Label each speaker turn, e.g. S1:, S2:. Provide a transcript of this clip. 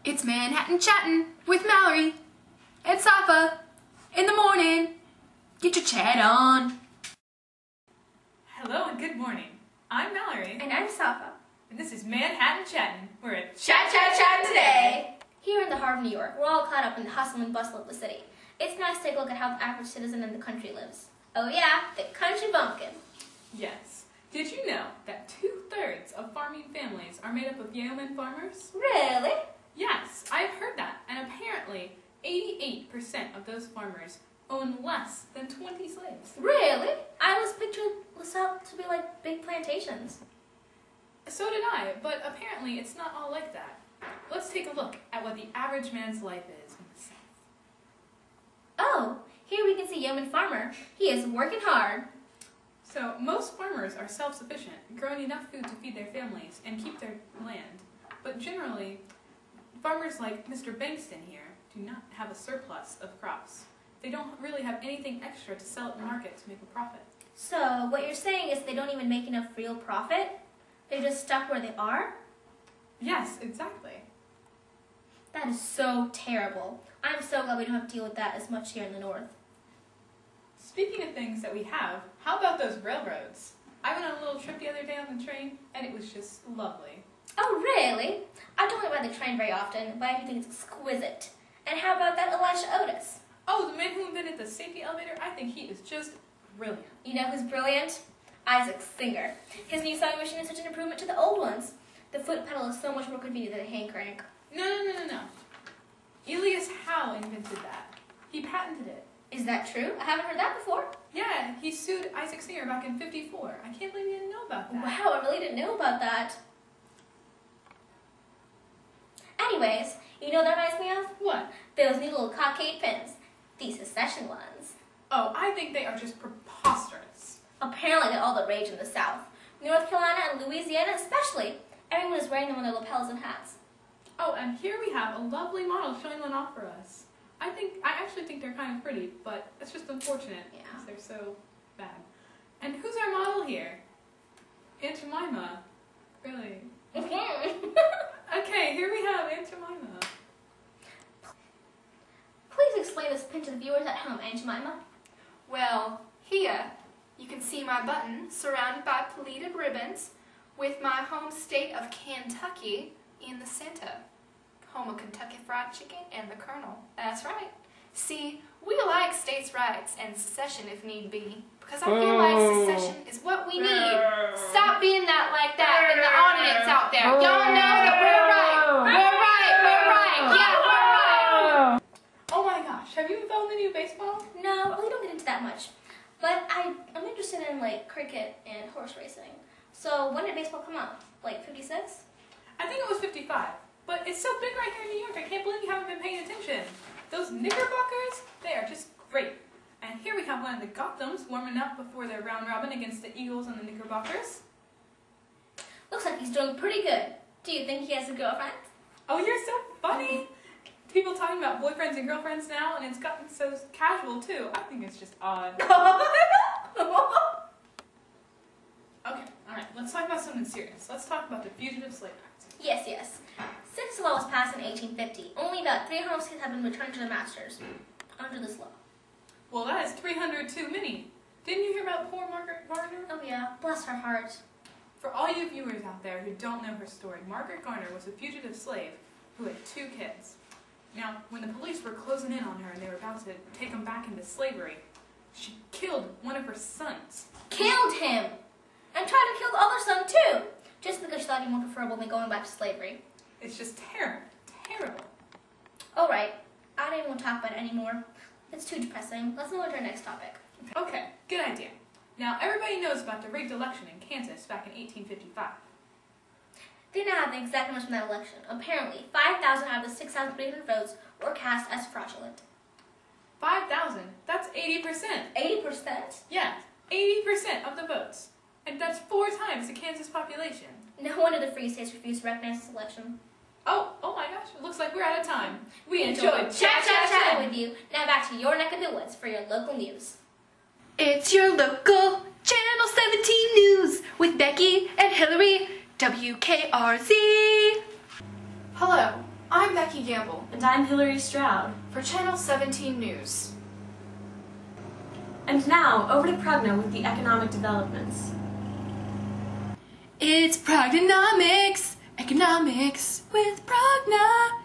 S1: It's Manhattan Chattin' with Mallory and Safa in the morning. Get your chat on.
S2: Hello and good morning. I'm Mallory.
S1: And I'm Safa.
S2: And this is Manhattan Chattin'. We're at
S1: Chat today.
S3: Here in the heart of New York, we're all caught up in the hustle and bustle of the city. It's nice to take a look at how the average citizen in the country lives. Oh yeah, the country bumpkin.
S2: Yes. Did you know that 2/3 of farming families are made up of yeoman farmers?
S3: Really?
S2: Yes, I've heard that. And apparently, 88% of those farmers own less than 20 slaves.
S3: Really? I was picturing this out to be like big plantations.
S2: So did I, but apparently it's not all like that. Let's take a look at what the average man's life is in the South.
S3: Oh, here we can see yeoman farmer. He is working hard.
S2: So, most farmers are self-sufficient, growing enough food to feed their families and keep their land. But generally, farmers like Mr. Bankston here do not have a surplus of crops. They don't really have anything extra to sell at the market to make a profit.
S3: So what you're saying is they don't even make enough real profit? They're just stuck where they are?
S2: Yes, exactly.
S3: That is so terrible. I'm so glad we don't have to deal with that as much here in the north.
S2: Speaking of things that we have, how about those railroads? I went on a little trip the other day on the train, and it was just lovely.
S3: Oh, really? I don't ride the train very often, but I do think it's exquisite. And how about that Elisha Otis?
S2: Oh, the man who invented the safety elevator, I think he is just brilliant.
S3: You know who's brilliant? Isaac Singer. His new sewing machine is such an improvement to the old ones. The foot pedal is so much more convenient than a hand crank.
S2: No. Elias Howe invented that. He patented it.
S3: Is that true? I haven't heard that before.
S2: Yeah, he sued Isaac Singer back in '54. I can't believe you didn't know about that.
S3: Wow, I really didn't know about that. Anyways, you know what that reminds me of?
S2: What?
S3: Those new little cockade pins. These secession ones.
S2: Oh, I think they are just preposterous.
S3: Apparently they're all the rage in the South. North Carolina and Louisiana especially. Everyone is wearing them on their lapels and hats.
S2: Oh, and here we have a lovely model showing one off for us. I actually think they're kind of pretty, but it's just unfortunate because they're so bad. And who's our model here? Aunt Jemima. Really? Okay, here we have Aunt Jemima.
S3: Please explain this pin to the viewers at home, Aunt Jemima.
S1: Well, here you can see my button surrounded by pleated ribbons with my home state of Kentucky in the center. Home of Kentucky Fried Chicken and the Colonel. That's right. See, we like states' rights and secession if need be, because I feel like secession is what we need. Stop being that like that in the audience out there. Y'all know that we're right. We're right. Yeah, we're right.
S2: Oh my gosh, have you found the new baseball?
S3: No, we don't get into that much. But I'm interested in like cricket and horse racing. So when did baseball come out? Like 56?
S2: I think it was 55. But it's so big right here in New York, I can't believe you haven't been paying attention. Those Knickerbockers, they are just great. And here we have one of the Gothams warming up before their round robin against the Eagles and the Knickerbockers.
S3: Looks like he's doing pretty good. Do you think he has a girlfriend?
S2: Oh, you're so funny. People talking about boyfriends and girlfriends now, and it's gotten so casual too. I think it's just odd. Okay, alright, let's talk about something serious. Let's talk about the Fugitive Slave Act.
S3: Yes. Since the law was passed in 1850, only about 300 slaves have been returned to their masters under this law.
S2: Well, that is 300 too many. Didn't you hear about poor Margaret Garner?
S3: Oh yeah, bless her heart.
S2: For all you viewers out there who don't know her story, Margaret Garner was a fugitive slave who had 2 kids. Now, when the police were closing in on her and they were about to take them back into slavery, she killed one of her sons.
S3: Killed him! And tried to kill the other son too! Just because she thought he more preferable than going back to slavery.
S2: It's just terrible.
S3: Alright, I don't even want to talk about it anymore. It's too depressing. Let's move on to our next topic.
S2: Okay, good idea. Now, everybody knows about the rigged election in Kansas back in 1855.
S3: They now have the exact numbers from that election. Apparently, 5,000 out of the 6,300 votes were cast as fraudulent.
S2: 5,000? That's 80%.
S3: 80%?
S2: Yeah, 80% of the votes. And that's 4 times the Kansas population.
S3: No wonder the free states refused to recognize this election.
S2: Oh my goch, it looks like we're out of time. We enjoyed
S3: chatting with you. Now back to your neck of the woods for your local news.
S1: It's your local Channel 17 news with Becky and Hillary, WKRZ. Hello, I'm Becky Gamble
S4: And I'm Hillary Stroud.
S1: for Channel 17 News.
S4: And now, over to Pragna with the economic developments.
S1: It's Prognomics, economics with Progna.